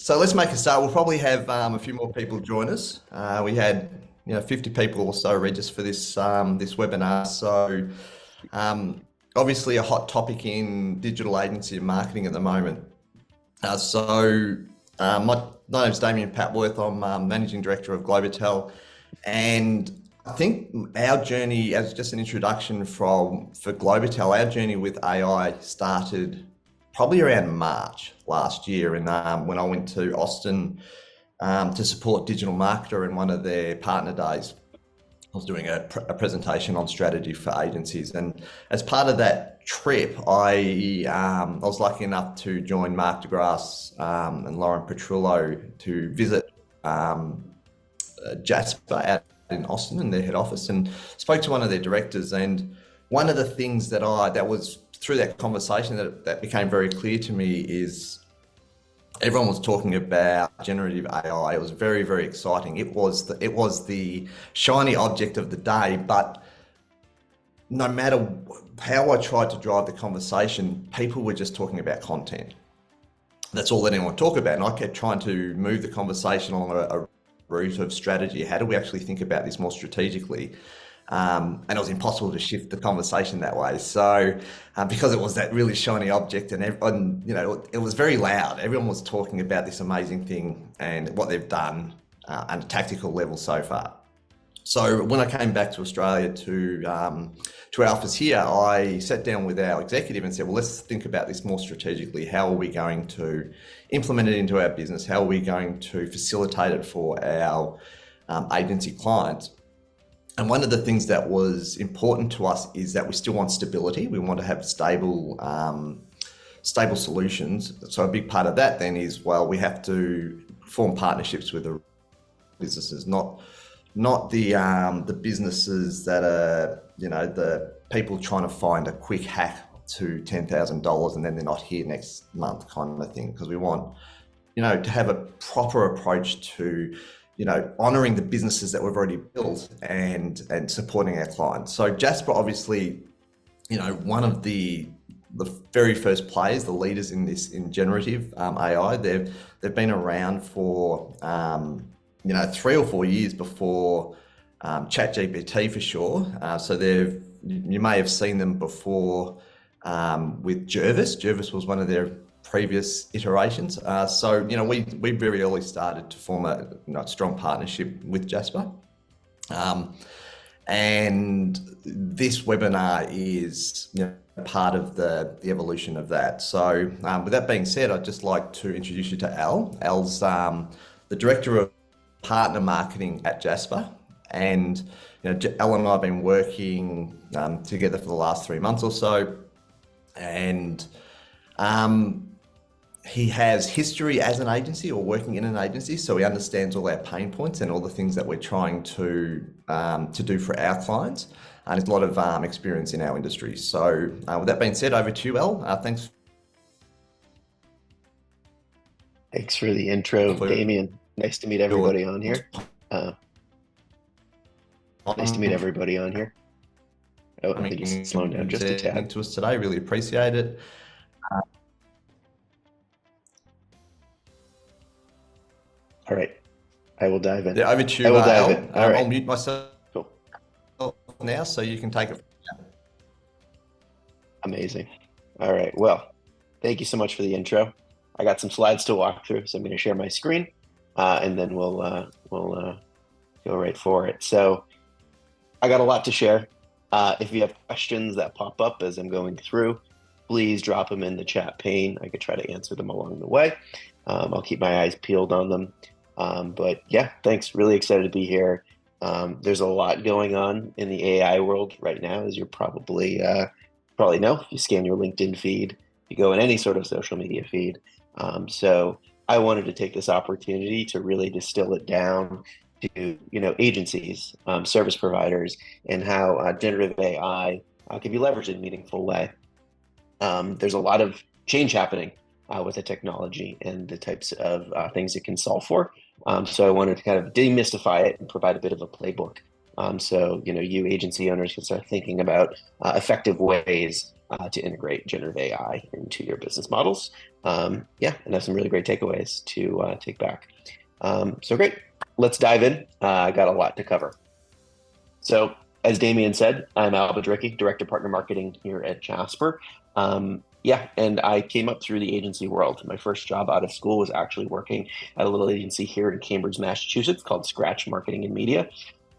So let's make a start. We'll probably have a few more people join us. We had 50 people or so register for this webinar. So um, obviously a hot topic in digital agency and marketing at the moment. My name's Damien Patworth. I'm Managing Director of Globital, and I think our journey, as just an introduction for Globital, our journey with AI started probably around March last year, and when I went to Austin to support Digital Marketer in one of their partner days. I was doing a presentation on strategy for agencies, and as part of that trip, I was lucky enough to join Mark DeGrasse and Lauren Petrillo to visit Jasper out in Austin in their head office, and spoke to one of their directors. And one of the things that was through that conversation that became very clear to me is everyone was talking about generative AI. It was very, very exciting. It was the shiny object of the day, but no matter how I tried to drive the conversation, people were just talking about content. That's all that anyone talked about. And I kept trying to move the conversation along a route of strategy. How do we actually think about this more strategically? And it was impossible to shift the conversation that way. So because it was that really shiny object, and everyone, it was very loud. Everyone was talking about this amazing thing and what they've done on a tactical level so far. So when I came back to Australia to our office here, I sat down with our executive and said, well, let's think about this more strategically. How are we going to implement it into our business? How are we going to facilitate it for our agency clients? And one of the things that was important to us is that we still want stability. We want to have stable solutions. So a big part of that then is, well, we have to form partnerships with the businesses, not the businesses that are, the people trying to find a quick hack to $10,000 and then they're not here next month kind of thing. Because we want, to have a proper approach to honoring the businesses that we've already built and supporting our clients. So Jasper, obviously, one of the very first players, the leaders in generative AI. They've been around for 3 or 4 years before ChatGPT for sure. So you may have seen them before with Jervis. Jervis was one of their previous iterations. So we very early started to form a strong partnership with Jasper. And this webinar is part of the evolution of that. So with that being said, I'd just like to introduce you to Al. Al's the Director of Partner Marketing at Jasper. And Al and I have been working together for the last 3 months or so. And he has history as an agency or working in an agency, so he understands all our pain points and all the things that we're trying to do for our clients. And there's a lot of experience in our industry. So with that being said, over to you, Al. Thanks. Thanks for the intro, Damien. Nice to meet everybody on here. Nice to meet everybody on here. Oh, I think it's slowing down just a tad. To us today, really appreciate it. All right, I will dive in. Yeah, over to you, I will dive in. All right. I'll mute myself Cool. now so you can take it. Amazing. All right, well, thank you so much for the intro. I got some slides to walk through, so I'm going to share my screen, and then we'll go right for it. So I got a lot to share. If you have questions that pop up as I'm going through, please drop them in the chat pane. I could try to answer them along the way. I'll keep my eyes peeled on them. But yeah, thanks. Really excited to be here. There's a lot going on in the AI world right now, as you probably know. If you scan your LinkedIn feed, you go in any sort of social media feed. So I wanted to take this opportunity to really distill it down to agencies, service providers, and how generative AI can be leveraged in a meaningful way. There's a lot of change happening with the technology and the types of things it can solve for. So I wanted to kind of demystify it and provide a bit of a playbook So, you agency owners can start thinking about effective ways to integrate generative AI into your business models. Yeah, and have some really great takeaways to take back. So great, let's dive in. I got a lot to cover. So as Damien said, I'm Biedrzycki, Director Partner Marketing here at Jasper. Yeah, and I came up through the agency world. My first job out of school was actually working at a little agency here in Cambridge, Massachusetts called Scratch Marketing and Media.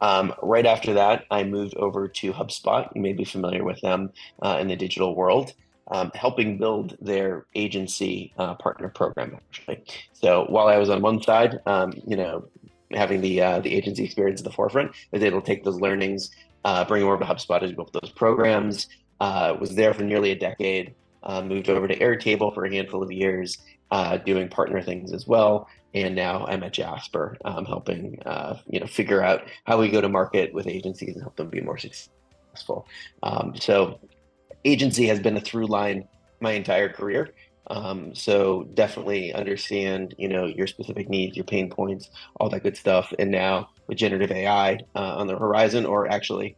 Right after that, I moved over to HubSpot. You may be familiar with them in the digital world, helping build their agency partner program, actually. So while I was on one side, having the agency experience at the forefront, I was able to take those learnings, bring them over to HubSpot as built those programs. Was there for nearly a decade. Moved over to Airtable for a handful of years, doing partner things as well. And now I'm at Jasper, helping figure out how we go to market with agencies and help them be more successful. So agency has been a through line my entire career. So definitely understand, your specific needs, your pain points, all that good stuff. And now with generative AI on the horizon, or actually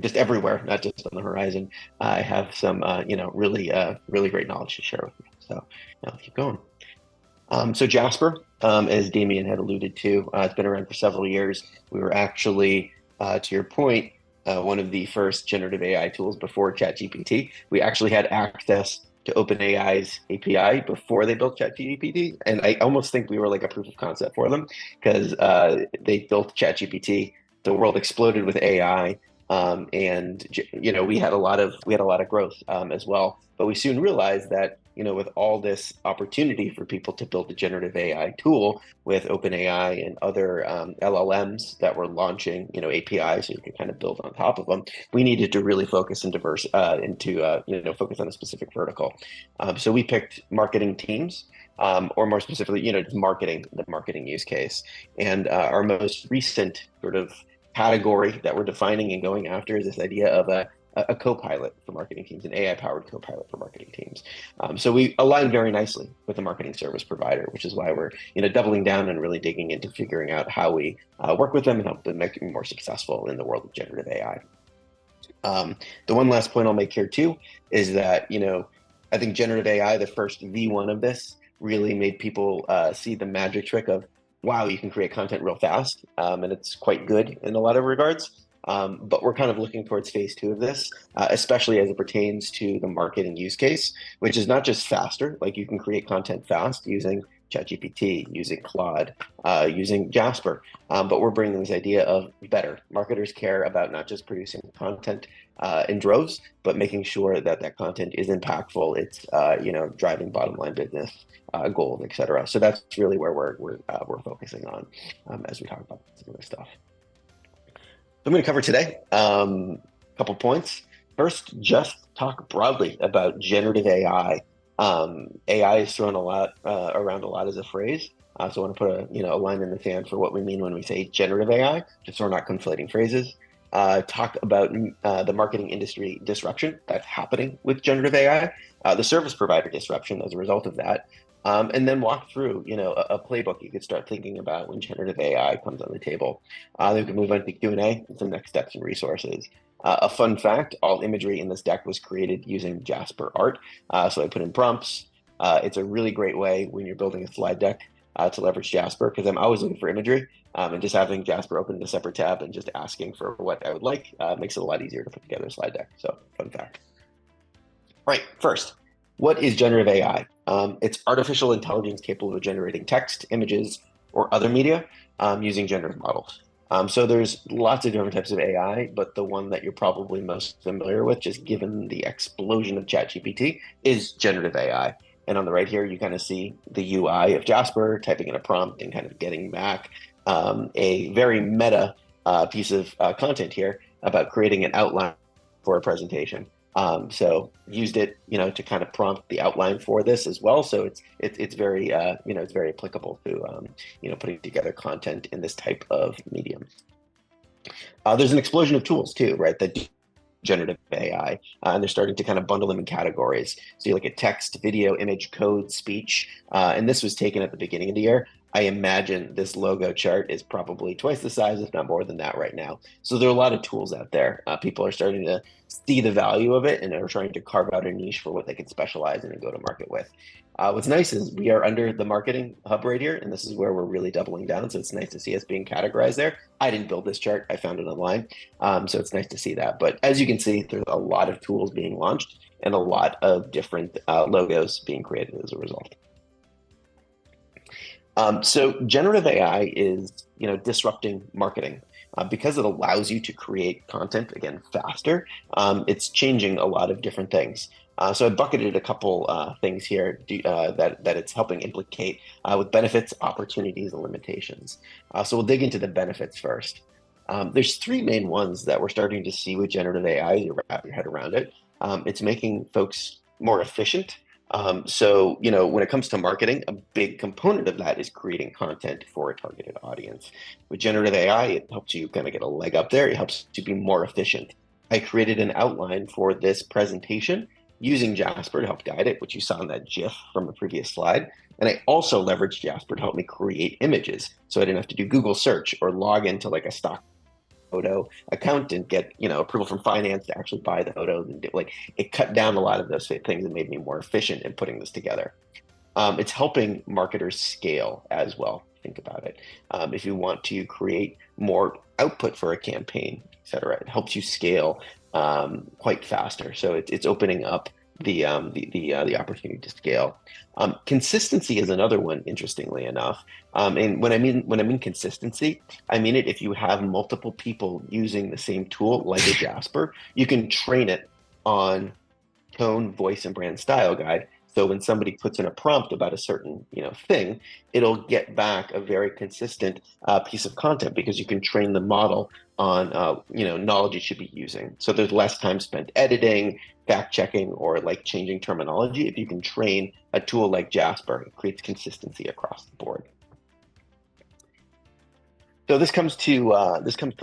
just everywhere, not just on the horizon, I have some, really great knowledge to share with you. So now keep going. So Jasper, as Damien had alluded to, it's been around for several years. We were actually, to your point, one of the first generative AI tools before ChatGPT. We actually had access to OpenAI's API before they built ChatGPT, and I almost think we were like a proof of concept for them because they built ChatGPT. The world exploded with AI, and we had a lot of growth as well. But we soon realized that with all this opportunity for people to build a generative AI tool with OpenAI and other LLMs that were launching, APIs, so you could kind of build on top of them, we needed to really focus and focus on a specific vertical. So we picked marketing teams, or more specifically, just the marketing use case. And our most recent sort of category that we're defining and going after is this idea of a co-pilot for marketing teams, an AI-powered co-pilot for marketing teams. So we align very nicely with the marketing service provider, which is why we're doubling down and really digging into figuring out how we work with them and help them make them more successful in the world of generative AI. The one last point I'll make here too is that I think generative AI, the first V1 of this, really made people see the magic trick of, wow, you can create content real fast, and it's quite good in a lot of regards. But we're kind of looking towards phase 2 of this, especially as it pertains to the marketing use case, which is not just faster, like you can create content fast using ChatGPT, using Claude, using Jasper, but we're bringing this idea of better. Marketers care about not just producing content in droves, but making sure that that content is impactful. It's driving bottom line business goals, etc. So that's really where we're focusing on as we talk about some of this stuff. So I'm going to cover today a couple points. First, just talk broadly about generative AI. AI is thrown around a lot as a phrase. So I want to put a line in the sand for what we mean when we say generative AI, just so we're not conflating phrases. Talk about the marketing industry disruption that's happening with generative AI, the service provider disruption as a result of that, and then walk through a playbook you could start thinking about when generative AI comes on the table. Then we can move on to Q&A and some next steps and resources. A fun fact, all imagery in this deck was created using Jasper art. So I put in prompts. It's a really great way when you're building a slide deck to leverage Jasper, because I'm always looking for imagery, and just having Jasper open in a separate tab and just asking for what I would like makes it a lot easier to put together a slide deck. So fun fact. All right, first, what is generative AI? It's artificial intelligence capable of generating text, images, or other media using generative models. So there's lots of different types of AI, but the one that you're probably most familiar with, just given the explosion of ChatGPT, is generative AI. And on the right here, you kind of see the UI of Jasper typing in a prompt and kind of getting back a very meta piece of content here about creating an outline for a presentation. So used it, to kind of prompt the outline for this as well. So it's very, it's very applicable to, putting together content in this type of medium. There's an explosion of tools too, right? That do generative AI, and they're starting to kind of bundle them in categories. So you look at text, video, image, code, speech, and this was taken at the beginning of the year. I imagine this logo chart is probably twice the size, if not more than that right now. So there are a lot of tools out there. People are starting to see the value of it and are trying to carve out a niche for what they can specialize in and go to market with. What's nice is we are under the marketing hub right here, and this is where we're really doubling down. So it's nice to see us being categorized there. I didn't build this chart. I found it online. So it's nice to see that. But as you can see, there's a lot of tools being launched and a lot of different logos being created as a result. So generative AI is, disrupting marketing because it allows you to create content again faster. It's changing a lot of different things. So I bucketed a couple things here that it's helping implicate with benefits, opportunities, and limitations. So we'll dig into the benefits first. There's three main ones that we're starting to see with generative AI. You wrap your head around it. It's making folks more efficient. So, when it comes to marketing, a big component of that is creating content for a targeted audience. With generative AI, it helps you kind of get a leg up there. It helps you be more efficient. I created an outline for this presentation using Jasper to help guide it, which you saw in that GIF from the previous slide. And I also leveraged Jasper to help me create images. So I didn't have to do Google search or log into like a stock photo account and get approval from finance to actually buy the photos, and it cut down a lot of those things and made me more efficient in putting this together. It's helping marketers scale as well. Think about it. If you want to create more output for a campaign, et cetera, it helps you scale quite faster. So it's opening up the opportunity to scale. Consistency is another one, interestingly enough. And when I mean consistency, I mean it if you have multiple people using the same tool, like a Jasper, you can train it on tone, voice, and brand style guide. So when somebody puts in a prompt about a certain thing, it'll get back a very consistent piece of content because you can train the model on knowledge it should be using. So there's less time spent editing, fact checking, or like changing terminology. If you can train a tool like Jasper, it creates consistency across the board. So this comes to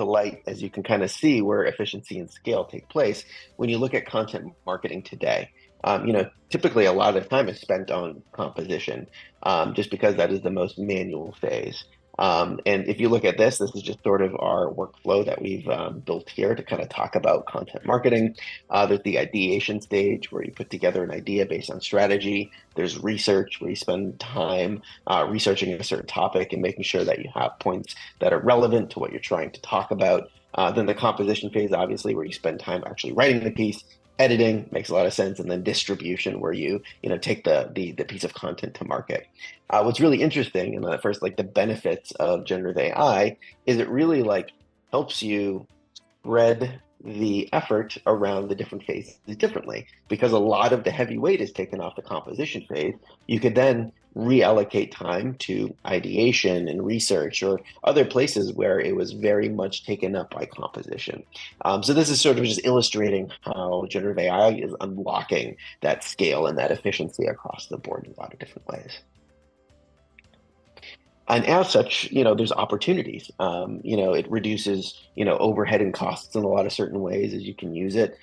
light, as you can kind of see where efficiency and scale take place when you look at content marketing today. Typically a lot of the time is spent on composition, just because that is the most manual phase. And if you look at this is just sort of our workflow that we've built here to kind of talk about content marketing. There's the ideation stage where you put together an idea based on strategy. There's research where you spend time researching a certain topic and making sure that you have points that are relevant to what you're trying to talk about. Then the composition phase, obviously, where you spend time actually writing the piece. Editing makes a lot of sense, and then distribution, where you take the piece of content to market. What's really interesting, and at first, the benefits of generative AI is it really helps you spread the effort around the different phases differently, because a lot of the heavy weight is taken off the composition phase. You could then reallocate time to ideation and research or other places where it was very much taken up by composition. So this is sort of just illustrating how generative AI is unlocking that scale and that efficiency across the board in a lot of different ways. And as such, there's opportunities. It reduces, overhead and costs in a lot of certain ways as you can use it.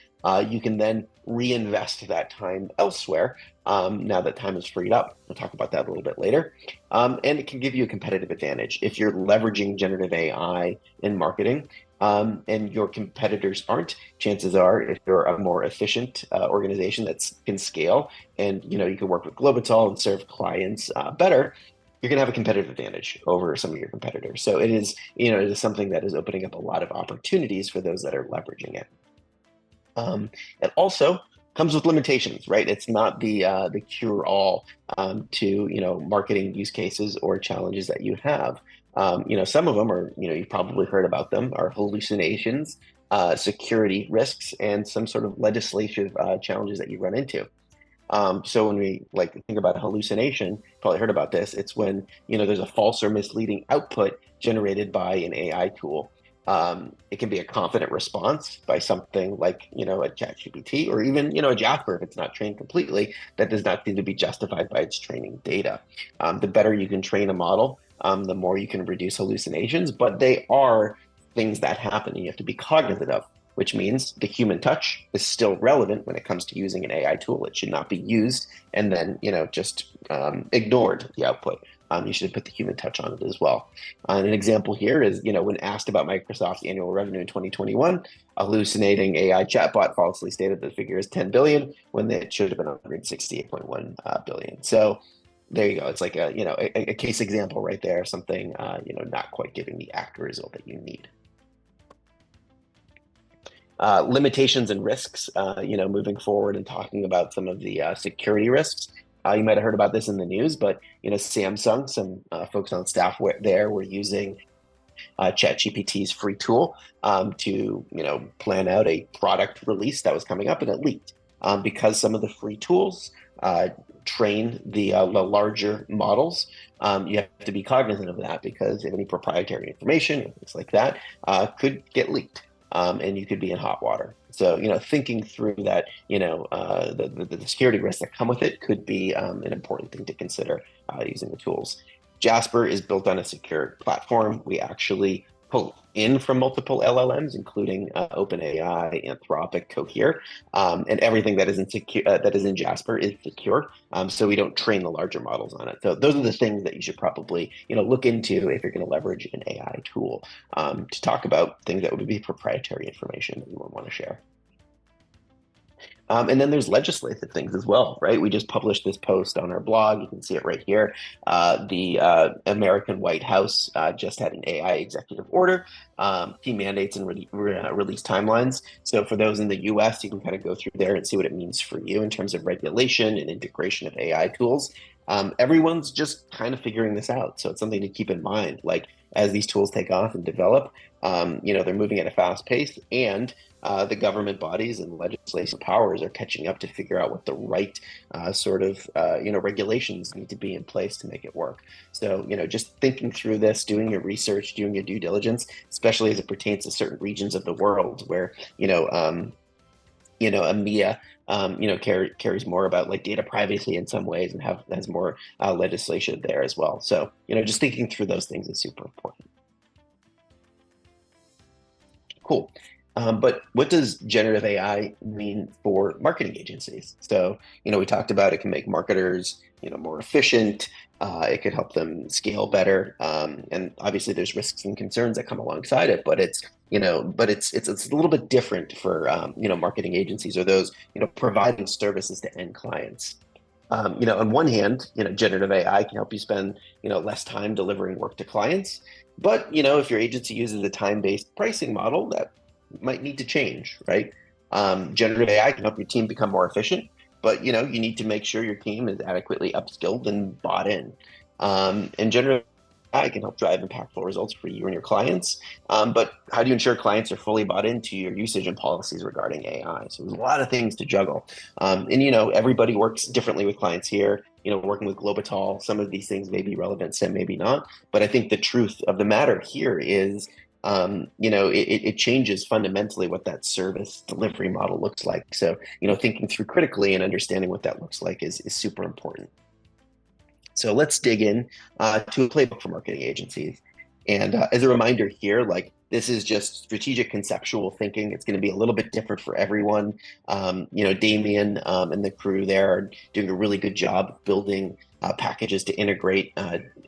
You can then reinvest that time elsewhere now that time is freed up. We'll talk about that a little bit later. And it can give you a competitive advantage. If you're leveraging generative AI in marketing and your competitors aren't, chances are, if you're a more efficient organization that can scale and, you can work with Globital and serve clients better, you're going to have a competitive advantage over some of your competitors. So it is something that is opening up a lot of opportunities for those that are leveraging it. It also comes with limitations, right? It's not the cure-all to marketing use cases or challenges that you have. Some of them are, you've probably heard about them, are hallucinations, security risks, and some sort of legislative challenges that you run into. So when we think about a hallucination, probably heard about this. It's when there's a false or misleading output generated by an AI tool. It can be a confident response by something like a ChatGPT, or even a Jasper if it's not trained completely. That does not seem to be justified by its training data. The better you can train a model, the more you can reduce hallucinations. But they are things that happen, and you have to be cognizant of, which means the human touch is still relevant when it comes to using an AI tool. It should not be used and then, just ignored the output. you should put the human touch on it as well. And an example here is, when asked about Microsoft's annual revenue in 2021, hallucinating AI chatbot falsely stated the figure is 10 billion when it should have been 168.1 billion. So there you go. It's like a case example right there, something not quite giving the accurate result that you need. Limitations and risks, moving forward and talking about some of the security risks. You might have heard about this in the news, but Samsung, some folks on staff there were using ChatGPT's free tool to plan out a product release that was coming up, and it leaked because some of the free tools train the larger models. You have to be cognizant of that, because any proprietary information, things like that, could get leaked. And you could be in hot water. So, thinking through that, the security risks that come with it could be an important thing to consider using the tools. Jasper is built on a secure platform. We actually pull in from multiple LLMs, including OpenAI, Anthropic, Cohere, and everything that is in Jasper is secure. So we don't train the larger models on it. So those are the things that you should probably look into if you're going to leverage an AI tool to talk about things that would be proprietary information that you would want to share. And then there's legislative things as well, right? We just published this post on our blog. You can see it right here. The American White House just had an AI executive order, key mandates and release timelines. So for those in the US, you can kind of go through there and see what it means for you in terms of regulation and integration of AI tools. Everyone's just kind of figuring this out. So it's something to keep in mind. Like, as these tools take off and develop, they're moving at a fast pace, and the government bodies and legislative powers are catching up to figure out what the right regulations need to be in place to make it work. So, just thinking through this, doing your research, doing your due diligence, especially as it pertains to certain regions of the world where, EMEA, carries more about like data privacy in some ways and has more legislation there as well. So, just thinking through those things is super important. Cool. But what does generative AI mean for marketing agencies? So, we talked about it can make marketers, more efficient. It could help them scale better. And obviously there's risks and concerns that come alongside it, but it's a little bit different for, marketing agencies or those, providing services to end clients. On one hand, generative AI can help you spend, less time delivering work to clients. But, if your agency uses a time-based pricing model, that might need to change, right? Generative AI can help your team become more efficient, but you need to make sure your team is adequately upskilled and bought in. And generative AI can help drive impactful results for you and your clients. But how do you ensure clients are fully bought into your usage and policies regarding AI? So there's a lot of things to juggle. And everybody works differently with clients here. Working with Globital, some of these things may be relevant, some maybe not. But I think the truth of the matter here is it changes fundamentally what that service delivery model looks like. So, thinking through critically and understanding what that looks like is super important. So let's dig in to a playbook for marketing agencies. And as a reminder here, like, this is just strategic conceptual thinking. It's going to be a little bit different for everyone. Damien and the crew there are doing a really good job building packages to integrate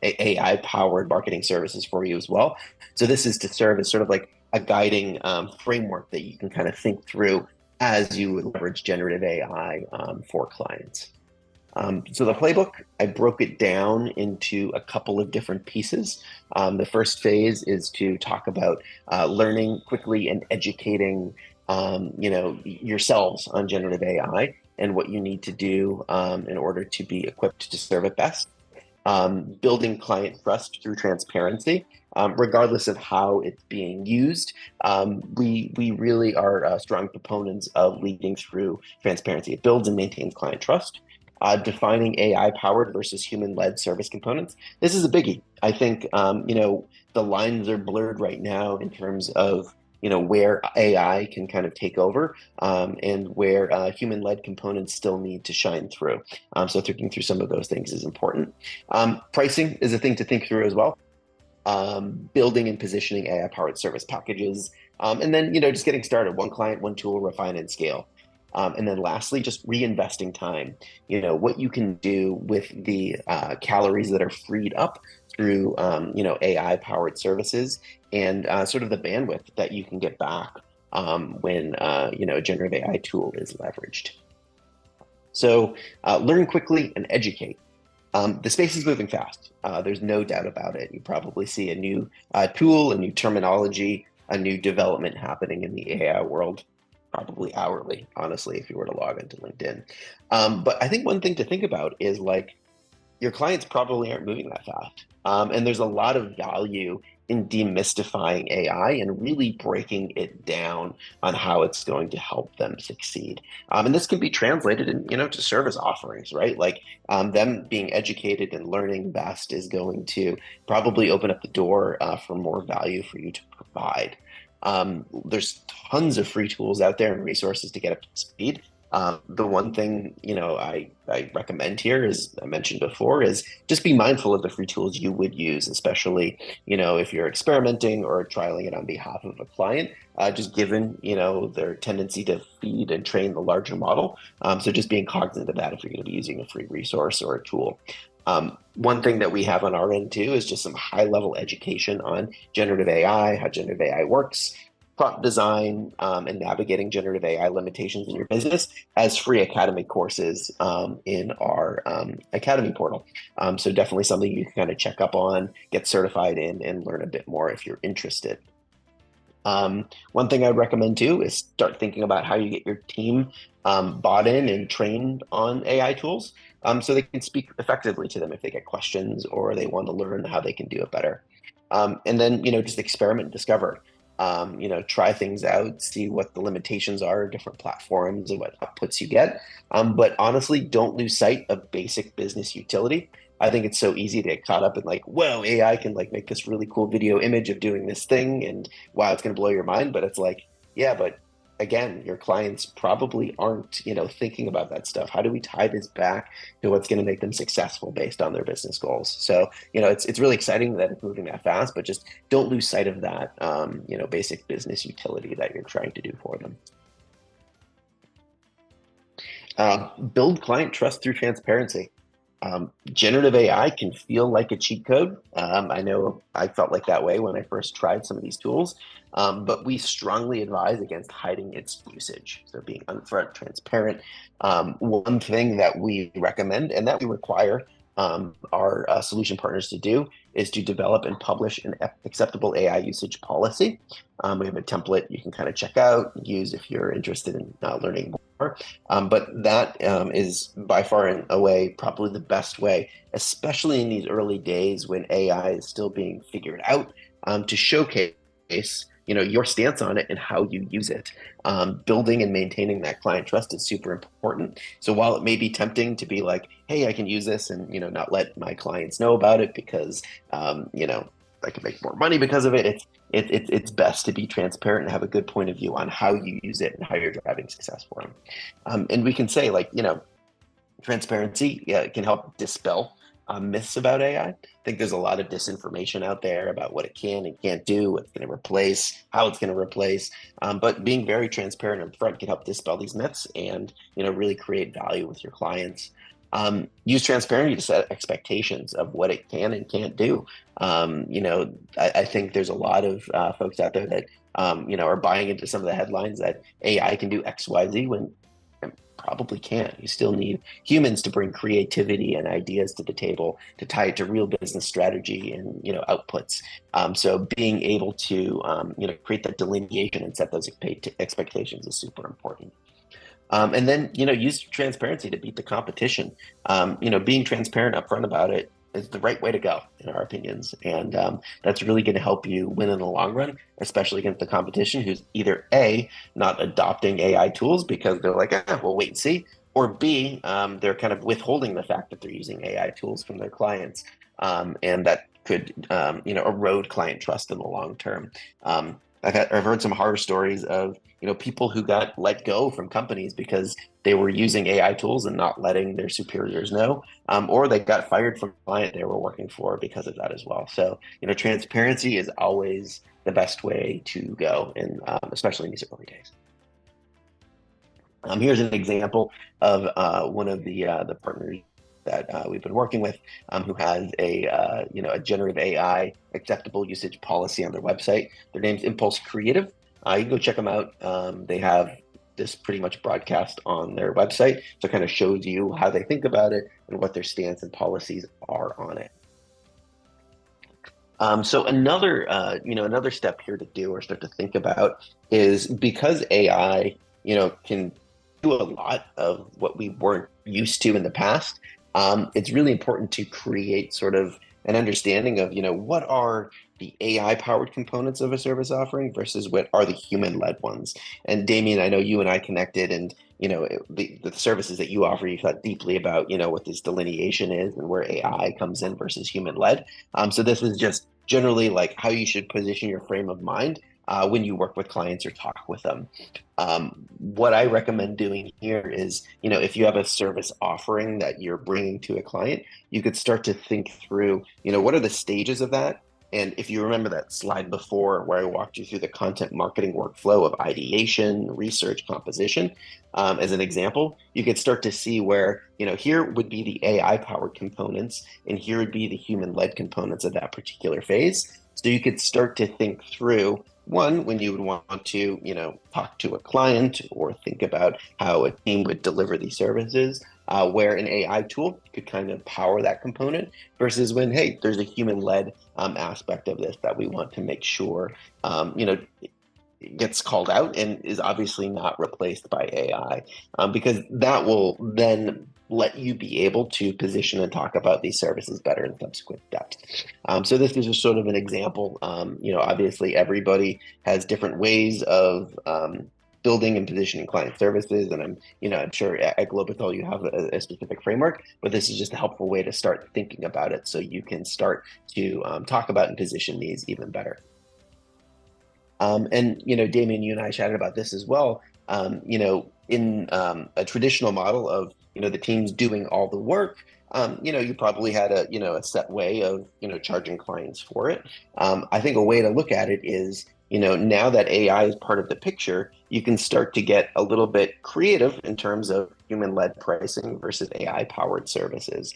AI-powered marketing services for you as well. So this is to serve as sort of like a guiding framework that you can kind of think through as you leverage generative AI for clients. So the playbook, I broke it down into a couple of different pieces. The first phase is to talk about learning quickly and educating, yourselves on generative AI and what you need to do in order to be equipped to serve it best. Building client trust through transparency, regardless of how it's being used. We really are strong proponents of leading through transparency. It builds and maintains client trust. Defining AI-powered versus human-led service components. This is a biggie. I think, the lines are blurred right now in terms of, where AI can kind of take over and where human-led components still need to shine through. So thinking through some of those things is important. Pricing is a thing to think through as well. Building and positioning AI-powered service packages. And then, just getting started. One client, one tool, refine and scale. And then lastly, just reinvesting time. What you can do with the calories that are freed up through AI powered services, and sort of the bandwidth that you can get back when a generative AI tool is leveraged. So learn quickly and educate. The space is moving fast. There's no doubt about it. You probably see a new tool, a new terminology, a new development happening in the AI world, probably hourly, honestly, if you were to log into LinkedIn. But I think one thing to think about is like, your clients probably aren't moving that fast. And there's a lot of value in demystifying AI and really breaking it down on how it's going to help them succeed. And this can be translated in, to service offerings, right? Like them being educated and learning best is going to probably open up the door for more value for you to provide. There's tons of free tools out there and resources to get up to speed. The one thing, I recommend here, as I mentioned before, is just be mindful of the free tools you would use, especially, if you're experimenting or trialing it on behalf of a client, just given, their tendency to feed and train the larger model. So just being cognizant of that if you're going to be using a free resource or a tool. One thing that we have on our end too is just some high level education on generative AI, how generative AI works, prompt design, and navigating generative AI limitations in your business as free academy courses in our academy portal. So definitely something you can kind of check up on, get certified in, and learn a bit more if you're interested. One thing I'd recommend too is start thinking about how you get your team bought in and trained on AI tools, so they can speak effectively to them if they get questions or they want to learn how they can do it better. And then, just experiment and discover. Try things out, see what the limitations are of different platforms and what outputs you get. But honestly, don't lose sight of basic business utility. I think it's so easy to get caught up in like, whoa, AI can like make this really cool video image of doing this thing, and wow, it's going to blow your mind. But it's like, yeah, but again, your clients probably aren't, thinking about that stuff. How do we tie this back to what's going to make them successful based on their business goals? So, it's really exciting that it's moving that fast, but just don't lose sight of that, basic business utility that you're trying to do for them. Build client trust through transparency. Generative AI can feel like a cheat code. I know I felt like that way when I first tried some of these tools, but we strongly advise against hiding its usage. So being upfront, transparent. One thing that we recommend and that we require our solution partners to do is to develop and publish an acceptable AI usage policy. We have a template you can kind of check out, use if you're interested in learning more. But that is by far and away probably the best way, especially in these early days when AI is still being figured out, to showcase your stance on it and how you use it. Building and maintaining that client trust is super important. So while it may be tempting to be like, hey, I can use this and not let my clients know about it because I can make more money because of it, it's best to be transparent and have a good point of view on how you use it and how you're driving success for them. And we can say like, transparency can help dispel myths about AI. I think there's a lot of disinformation out there about what it can and can't do, what it's going to replace, how it's going to replace. But being very transparent and upfront can help dispel these myths and really create value with your clients. Use transparency to set expectations of what it can and can't do. I think there's a lot of folks out there that are buying into some of the headlines that AI can do X, Y, Z when probably can't. You still need humans to bring creativity and ideas to the table to tie it to real business strategy and outputs. So being able to create that delineation and set those expectations is super important. And then use transparency to beat the competition. Being transparent upfront about it is the right way to go, in our opinions. And that's really going to help you win in the long run, especially against the competition who's either A, not adopting AI tools because they're like, we'll wait and see, or B, they're kind of withholding the fact that they're using AI tools from their clients. And that could, erode client trust in the long term. I've heard some horror stories of people who got let go from companies because they were using AI tools and not letting their superiors know, or they got fired from a client they were working for because of that as well. So transparency is always the best way to go, and especially in these early days. Here's an example of one of the partners that we've been working with, who has a generative AI acceptable usage policy on their website. Their name's Impulse Creative. You can go check them out. They have this pretty much broadcast on their website, so it kind of shows you how they think about it and what their stance and policies are on it. So another step here to do or start to think about is, because AI, can do a lot of what we weren't used to in the past. It's really important to create sort of an understanding of, what are the AI powered components of a service offering versus what are the human led ones. And Damien, I know you and I connected, and the services that you offer, you thought deeply about, what this delineation is and where AI comes in versus human led. So this is just generally like how you should position your frame of mind when you work with clients or talk with them. What I recommend doing here is, if you have a service offering that you're bringing to a client, you could start to think through, what are the stages of that? And if you remember that slide before where I walked you through the content marketing workflow of ideation, research, composition, as an example, you could start to see where, here would be the AI powered components, and here would be the human led components of that particular phase. So you could start to think through, one, when you would want to, talk to a client or think about how a team would deliver these services, where an AI tool could kind of power that component, versus when, hey, there's a human-led aspect of this that we want to make sure, gets called out and is obviously not replaced by AI, because that will then let you be able to position and talk about these services better in subsequent steps. So this is just sort of an example. Obviously everybody has different ways of building and positioning client services, and I'm sure at Globital you have a specific framework, but this is just a helpful way to start thinking about it, so you can start to talk about and position these even better. And Damien, you and I chatted about this as well. In a traditional model of the teams doing all the work, you probably had a set way of charging clients for it. I think a way to look at it is, now that AI is part of the picture, you can start to get a little bit creative in terms of human-led pricing versus AI-powered services.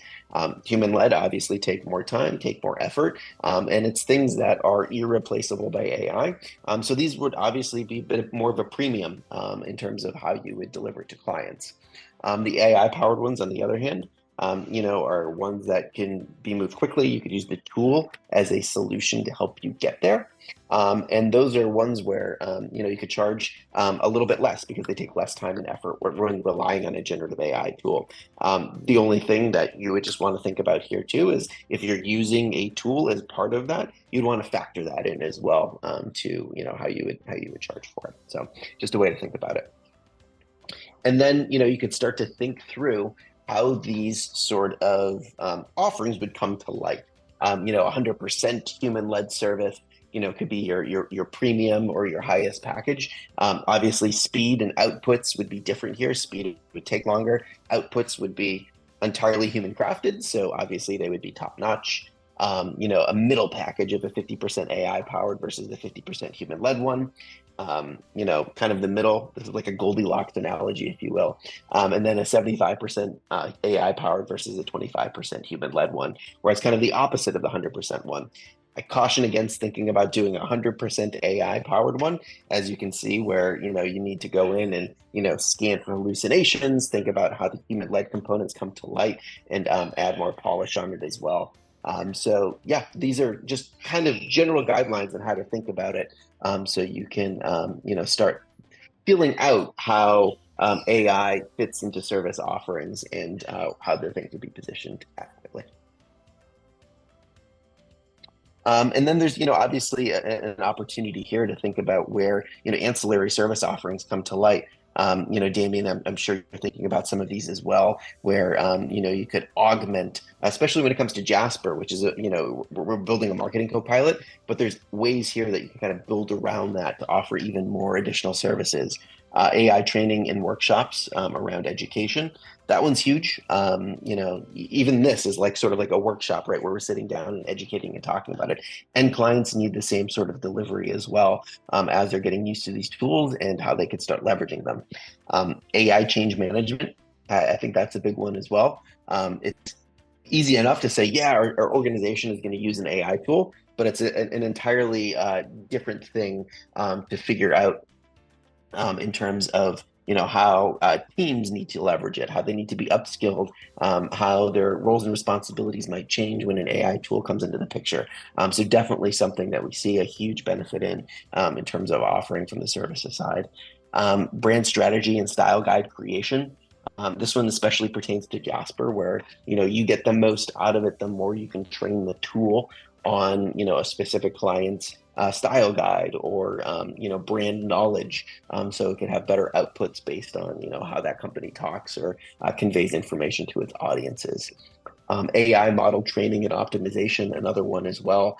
Human-led obviously take more time, take more effort, and it's things that are irreplaceable by AI. So these would obviously be a bit more of a premium in terms of how you would deliver to clients. The AI-powered ones, on the other hand, are ones that can be moved quickly. You could use the tool as a solution to help you get there. And those are ones where, you could charge a little bit less because they take less time and effort. We're really relying on a generative AI tool. The only thing that you would just want to think about here too is, if you're using a tool as part of that, you'd want to factor that in as well, to how you would charge for it. So just a way to think about it. And then you could start to think through how these sort of offerings would come to light. 100% human-led service, could be your premium or your highest package. Obviously, speed and outputs would be different here. Speed would take longer. Outputs would be entirely human crafted, so obviously they would be top notch. A middle package of a 50% AI powered versus the 50% human led one. Kind of the middle. This is like a Goldilocks analogy, if you will. And then a 75% AI powered versus a 25% human led one, where it's kind of the opposite of the 100% one. I caution against thinking about doing a 100% AI powered one, as you can see, where you need to go in and scan for hallucinations, think about how the human led components come to light, and add more polish on it as well. So yeah, these are just kind of general guidelines on how to think about it, so you can start feeling out how AI fits into service offerings and how they're going to be positioned actively. And then there's obviously an opportunity here to think about where ancillary service offerings come to light. Damien, I'm sure you're thinking about some of these as well, where you could augment, especially when it comes to Jasper, which is we're building a marketing copilot, but there's ways here that you can kind of build around that to offer even more additional services. AI training and workshops around education. That one's huge. Even this is like sort of like a workshop, right, where we're sitting down and educating and talking about it. And clients need the same sort of delivery as well, as they're getting used to these tools and how they can start leveraging them. AI change management, I think that's a big one as well. It's easy enough to say, yeah, our organization is going to use an AI tool, but it's an entirely different thing to figure out in terms of how teams need to leverage it, how they need to be upskilled, how their roles and responsibilities might change when an AI tool comes into the picture. So definitely something that we see a huge benefit in terms of offering from the services side. Brand strategy and style guide creation. This one especially pertains to Jasper, where you get the most out of it, the more you can train the tool on a specific client's style guide or brand knowledge, so it can have better outputs based on how that company talks or conveys information to its audiences. AI model training and optimization, another one as well.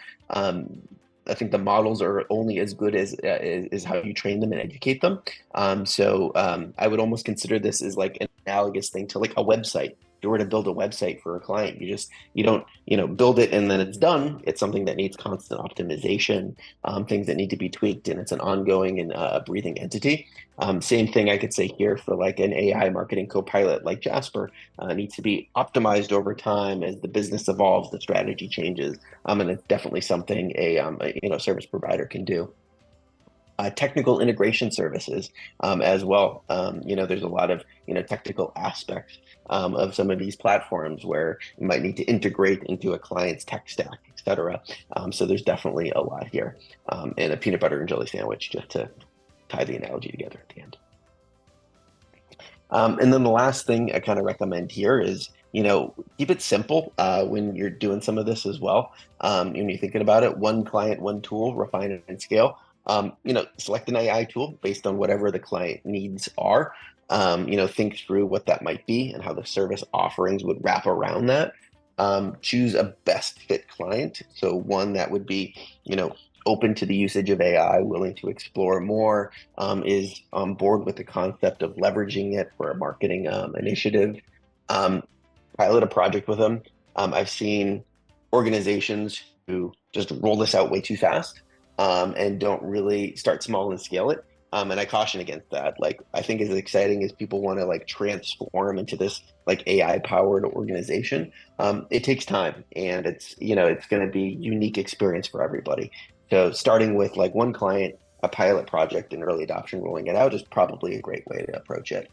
I think the models are only as good as is how you train them and educate them. I would almost consider this as like an analogous thing to like a website. If you were to build a website for a client, you don't build it and then it's done. It's something that needs constant optimization, things that need to be tweaked, and it's an ongoing and breathing entity. Same thing I could say here for like an AI marketing co-pilot like Jasper. Needs to be optimized over time as the business evolves, the strategy changes, and it's definitely something a service provider can do. Technical integration services as well. There's a lot of technical aspects of some of these platforms where you might need to integrate into a client's tech stack, etc. So there's definitely a lot here, and a peanut butter and jelly sandwich just to tie the analogy together at the end. And then the last thing I kind of recommend here is, keep it simple when you're doing some of this as well. When you're thinking about it, one client, one tool, refine it and scale. Select an AI tool based on whatever the client needs are. Think through what that might be and how the service offerings would wrap around that. Choose a best fit client. So one that would be, open to the usage of AI, willing to explore more, is on board with the concept of leveraging it for a marketing initiative. Pilot a project with them. I've seen organizations who just roll this out way too fast and don't really start small and scale it. And I caution against that. Like, I think as exciting as people want to like transform into this like AI powered organization, it takes time, and it's going to be unique experience for everybody. So starting with like one client, a pilot project and early adoption, rolling it out is probably a great way to approach it.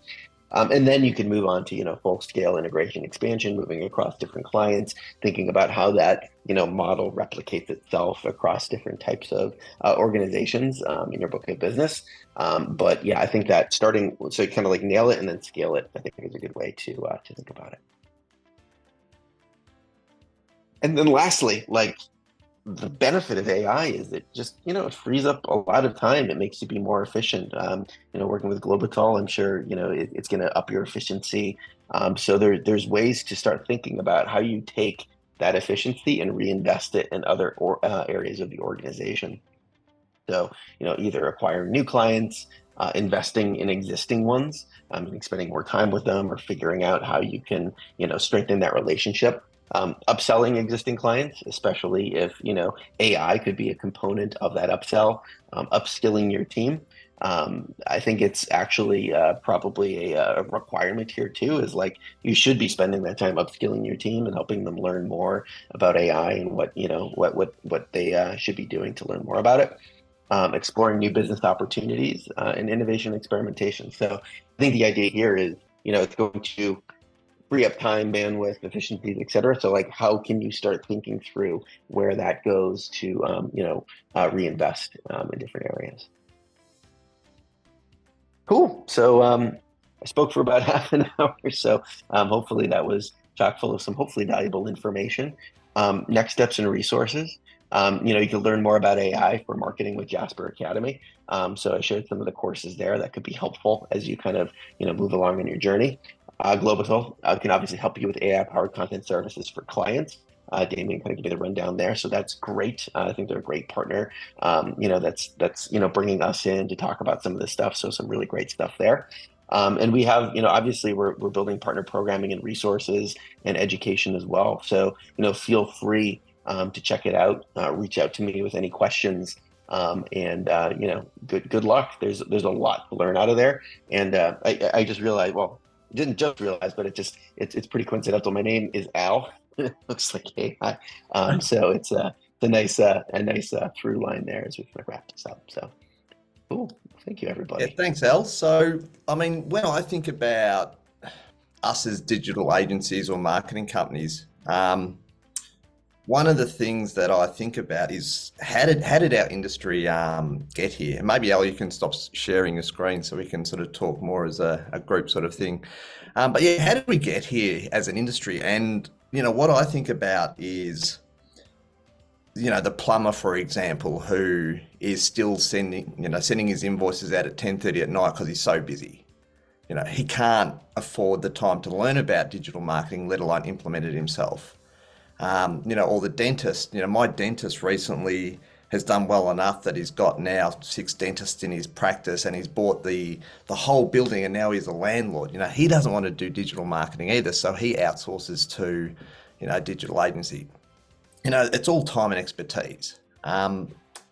And then you can move on to, full scale integration expansion, moving across different clients, thinking about how that, model replicates itself across different types of organizations in your book of business. But yeah, I think that starting, so kind of like nail it and then scale it, I think is a good way to think about it. And then lastly, like, the benefit of AI is it just, it frees up a lot of time. It makes you be more efficient. Working with Globital, I'm sure, it's going to up your efficiency. So there's ways to start thinking about how you take that efficiency and reinvest it in other areas of the organization. So, either acquiring new clients, investing in existing ones, spending more time with them, or figuring out how you can, strengthen that relationship. Upselling existing clients, especially if AI could be a component of that upsell. Upskilling your team. I think it's actually probably a requirement here too. Is like you should be spending that time upskilling your team and helping them learn more about AI and what they should be doing to learn more about it. Exploring new business opportunities and innovation experimentation. So I think the idea here is it's going to free up time, bandwidth, efficiencies, et cetera. So like, how can you start thinking through where that goes to, reinvest in different areas? Cool. So I spoke for about half an hour. So hopefully that was chock full of some hopefully valuable information. Next steps and resources. You can learn more about AI for marketing with Jasper Academy. So I shared some of the courses there that could be helpful as you kind of, move along in your journey. Globital can obviously help you with AI-powered content services for clients. Damien kind of gave me the rundown there. So that's great. I think they're a great partner. That's bringing us in to talk about some of this stuff. So some really great stuff there. And we have, obviously we're building partner programming and resources and education as well. So, feel free to check it out. Reach out to me with any questions. Good luck. There's a lot to learn out of there. And I just realized, well, didn't just realize, but it's pretty coincidental. My name is Al. It looks like AI. So it's a nice through line there as we kind of wrap this up. So cool. Thank you, Yeah, everybody. thanks, Al. So, I mean, when I think about us as digital agencies or marketing companies, one of the things that I think about is how did our industry get here? And maybe Al, you can stop sharing your screen so we can sort of talk more as a group sort of thing. But yeah, how did we get here as an industry? And what I think about is the plumber, for example, who is still sending his invoices out at 10:30 at night because he's so busy. He can't afford the time to learn about digital marketing, let alone implement it himself. Or the dentist. My dentist recently has done well enough that he's got now 6 dentists in his practice, and he's bought the whole building, and now he's a landlord. He doesn't want to do digital marketing either, so he outsources to a digital agency. It's all time and expertise.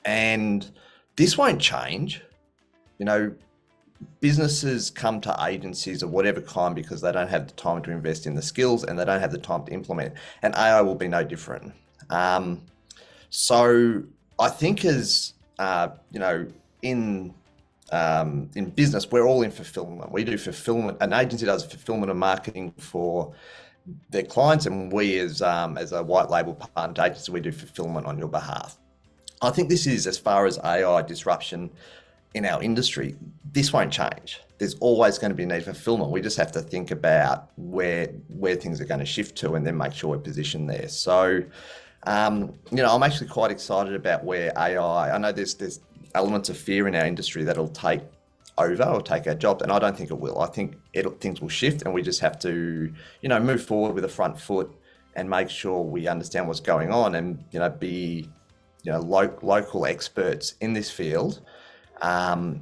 And this won't change. Businesses come to agencies of whatever kind because they don't have the time to invest in the skills and they don't have the time to implement. And AI will be no different. So I think as in business, we're all in fulfillment. We do fulfillment. An agency does fulfillment and marketing for their clients, and we as a white label partner agency, we do fulfillment on your behalf. I think this is, as far as AI disruption in our industry, this won't change. There's always going to be a need for fulfillment. We just have to think about where things are going to shift to, and then make sure we're positioned there. So, I'm actually quite excited about where AI. I know there's elements of fear in our industry that'll take over or take our jobs, and I don't think it will. I think things will shift, and we just have to, move forward with a front foot and make sure we understand what's going on, and be, local experts in this field, and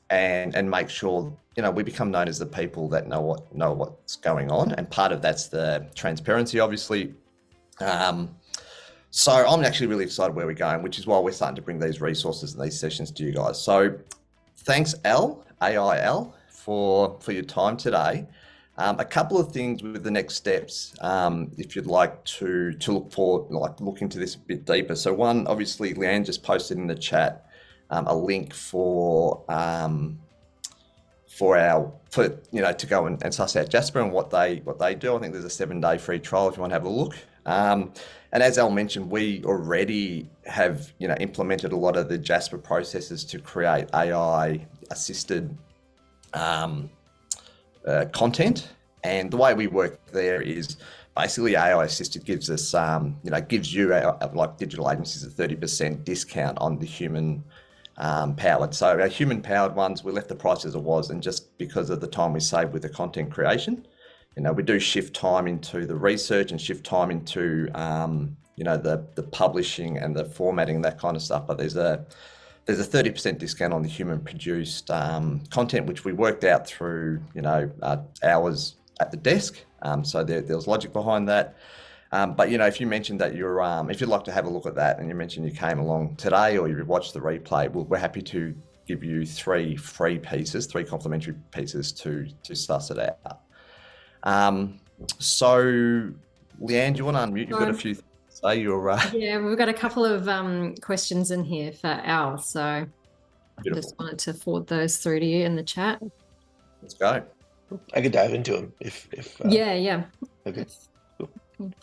make sure we become known as the people that know what's going on. And part of that's the transparency, obviously. So I'm actually really excited where we're going, which is why we're starting to bring these resources and these sessions to you guys. So thanks, Al, AIL, for your time today. A couple of things with the next steps, if you'd like to look into this a bit deeper. So one, obviously, Leanne just posted in the chat a link for to go and suss out Jasper and what they do. I think there's a 7-day free trial if you want to have a look. And as Al mentioned, we already have implemented a lot of the Jasper processes to create AI assisted content. And the way we work there is basically AI assisted gives us gives you like digital agencies a 30% discount on the human powered. So our human powered ones, we left the price as it was, and just because of the time we save with the content creation, we do shift time into the research and shift time into the publishing and the formatting, that kind of stuff. But there's a 30% discount on the human produced content, which we worked out through hours at the desk. So there was logic behind that. But if you mentioned that if you'd like to have a look at that, and you mentioned you came along today or you watched the replay, we're happy to give you 3 complimentary pieces to suss it out. So Leanne, do you want to unmute? You've got a few things to say. Yeah, we've got a couple of questions in here for Al, so Beautiful. just wanted to forward those through to you in the chat. Let's go. I could dive into them if Yeah. Okay.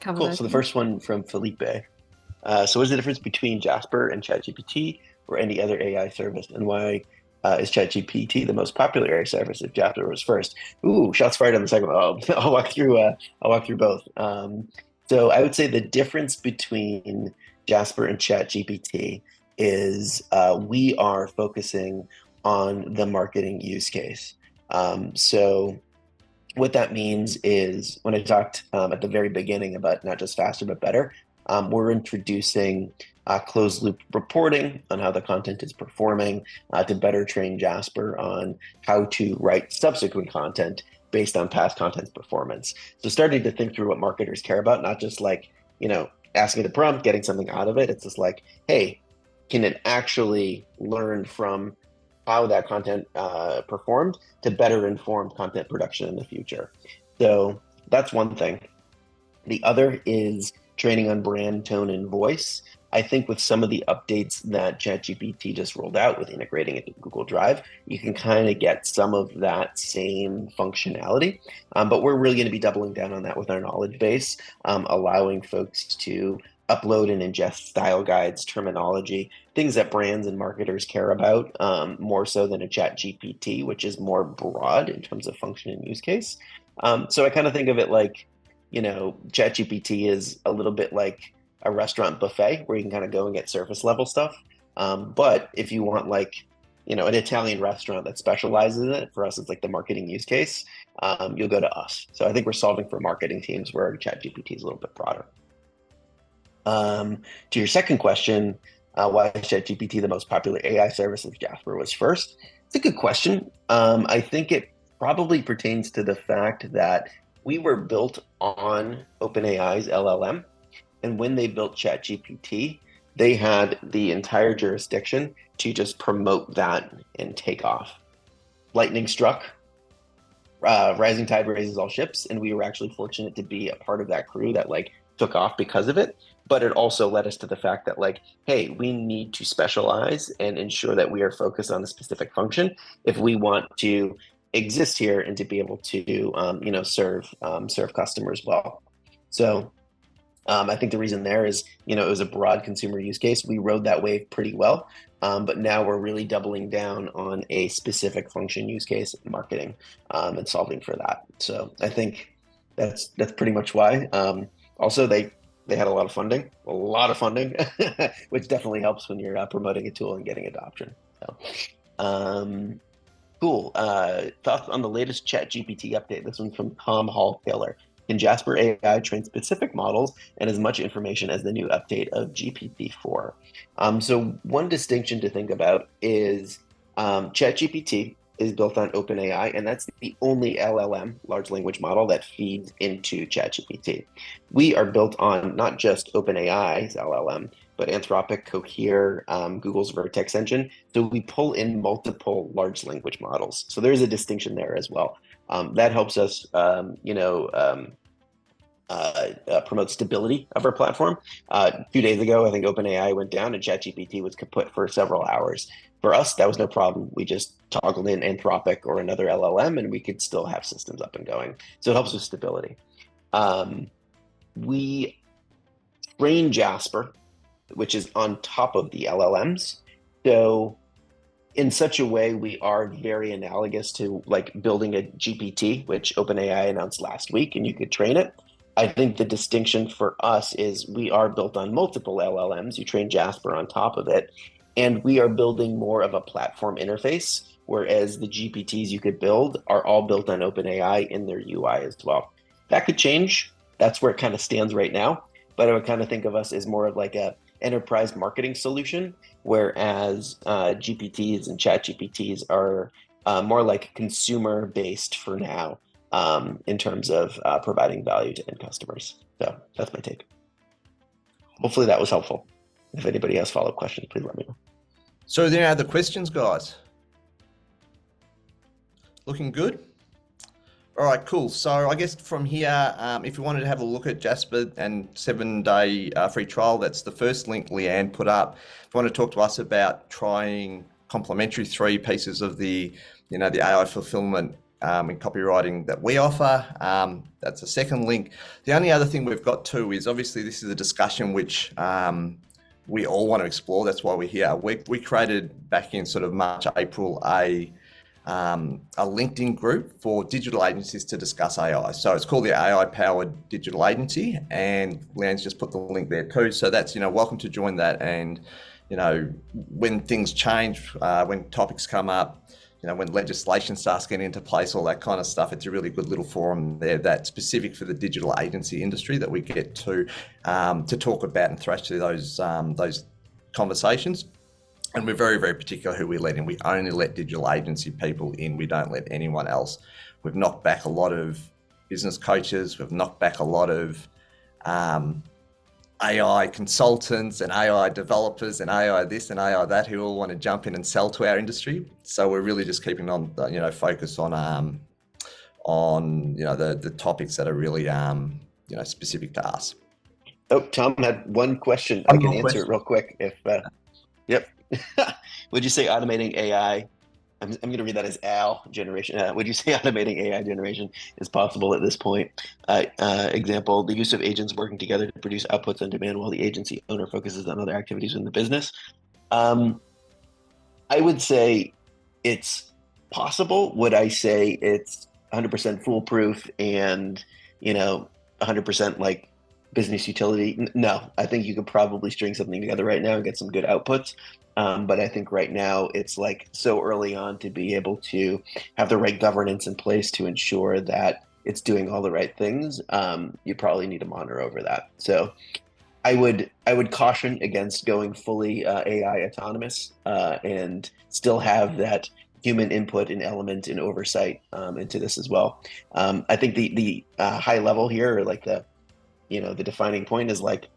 Cool. So the first one from Felipe. So what is the difference between Jasper and ChatGPT or any other AI service, and why is ChatGPT the most popular AI service if Jasper was first? Ooh, shots fired on the second one. I'll walk through both. So I would say the difference between Jasper and ChatGPT is we are focusing on the marketing use case. So what that means is, when I talked at the very beginning about not just faster but better, we're introducing closed loop reporting on how the content is performing to better train Jasper on how to write subsequent content based on past content's performance. So starting to think through what marketers care about, not just like, asking the prompt, getting something out of it. It's just like, hey, can it actually learn from how that content performed to better inform content production in the future? So that's one thing. The other is training on brand, tone, and voice. I think with some of the updates that ChatGPT just rolled out with integrating it to Google Drive, you can kind of get some of that same functionality. But we're really going to be doubling down on that with our knowledge base, allowing folks to upload and ingest style guides, terminology, things that brands and marketers care about, more so than a ChatGPT, which is more broad in terms of function and use case. So I kind of think of it like, ChatGPT is a little bit like a restaurant buffet where you can kind of go and get surface level stuff. But if you want like, an Italian restaurant that specializes in it, for us, it's like the marketing use case, you'll go to us. So I think we're solving for marketing teams where ChatGPT is a little bit broader. To your second question, why is ChatGPT the most popular AI service if Jasper was first? It's a good question. I think it probably pertains to the fact that we were built on OpenAI's LLM. And when they built ChatGPT, they had the entire jurisdiction to just promote that and take off. Lightning struck, rising tide raises all ships, and we were actually fortunate to be a part of that crew that took off because of it. But it also led us to the fact that hey, we need to specialize and ensure that we are focused on a specific function if we want to exist here and to be able to serve customers well. So I think the reason there is, it was a broad consumer use case. We rode that wave pretty well, but now we're really doubling down on a specific function use case in marketing and solving for that. So I think that's pretty much why. Also, they had a lot of funding, which definitely helps when you're promoting a tool and getting adoption. So, cool. Thoughts on the latest ChatGPT update? This one's from Tom Hall-Taylor. Can Jasper AI train specific models and as much information as the new update of GPT-4? So one distinction to think about is ChatGPT is built on OpenAI, and that's the only LLM, large language model, that feeds into ChatGPT. We are built on not just OpenAI's LLM, but Anthropic, Cohere, Google's Vertex engine. So we pull in multiple large language models. So there's a distinction there as well. That helps us, promote stability of our platform. 2 days ago, I think OpenAI went down and ChatGPT was kaput for several hours. For us, that was no problem. We just toggled in Anthropic or another LLM and we could still have systems up and going. So it helps with stability. We train Jasper, which is on top of the LLMs. So in such a way, we are very analogous to building a GPT, which OpenAI announced last week, and you could train it. I think the distinction for us is we are built on multiple LLMs. You train Jasper on top of it, and we are building more of a platform interface, whereas the GPTs you could build are all built on OpenAI in their UI as well. That could change. That's where it kind of stands right now, but I would kind of think of us as more of a enterprise marketing solution, whereas GPTs and ChatGPTs are more consumer based for now in terms of providing value to end customers. So that's my take. Hopefully that was helpful. If anybody has follow-up questions, please let me know. So are there any other questions, guys? Looking good? All right, cool. So I guess from here, if you wanted to have a look at Jasper and 7-day free trial, that's the first link Leanne put up. If you want to talk to us about trying complimentary 3 pieces of the AI fulfillment in copywriting that we offer, that's the second link. The only other thing we've got too is obviously this is a discussion which we all want to explore. That's why we're here. We created back in sort of March, April, a LinkedIn group for digital agencies to discuss AI. So it's called the AI Powered Digital Agency, and Leanne's just put the link there too. So that's, welcome to join that. And, when things change, when topics come up, when legislation starts getting into place, all that kind of stuff, it's a really good little forum there that's specific for the digital agency industry that we get to talk about and thrash through those conversations. And we're very, very particular who we let in. We only let digital agency people in. We don't let anyone else. We've knocked back a lot of business coaches. We've knocked back a lot of AI consultants and AI developers and AI this and AI that who all want to jump in and sell to our industry. So we're really just keeping on, focus on the topics that are really, specific to us. Oh, Tom had one question. I can answer it real quick. Yep. Would you say automating AI? I'm going to read that as Al generation. Would you say automating AI generation is possible at this point? Example, the use of agents working together to produce outputs on demand while the agency owner focuses on other activities in the business. I would say it's possible. Would I say it's 100% foolproof and, 100% like business utility? No, I think you could probably string something together right now and get some good outputs. But I think right now it's like so early on to be able to have the right governance in place to ensure that it's doing all the right things. You probably need to monitor over that. So I would caution against going fully AI autonomous and still have that human input and element and oversight into this as well. I think the high level here, or like the defining point is like,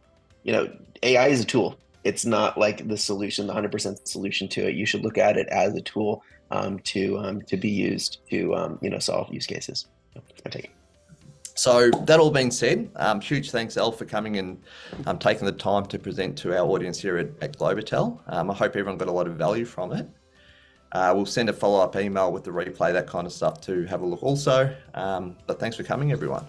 AI is a tool. It's not like the solution, the 100% solution to it. You should look at it as a tool to be used to solve use cases. That's my take. So that all being said, huge thanks, Al, for coming and taking the time to present to our audience here at Globital. I hope everyone got a lot of value from it. We'll send a follow-up email with the replay, that kind of stuff, to have a look also. But thanks for coming, everyone.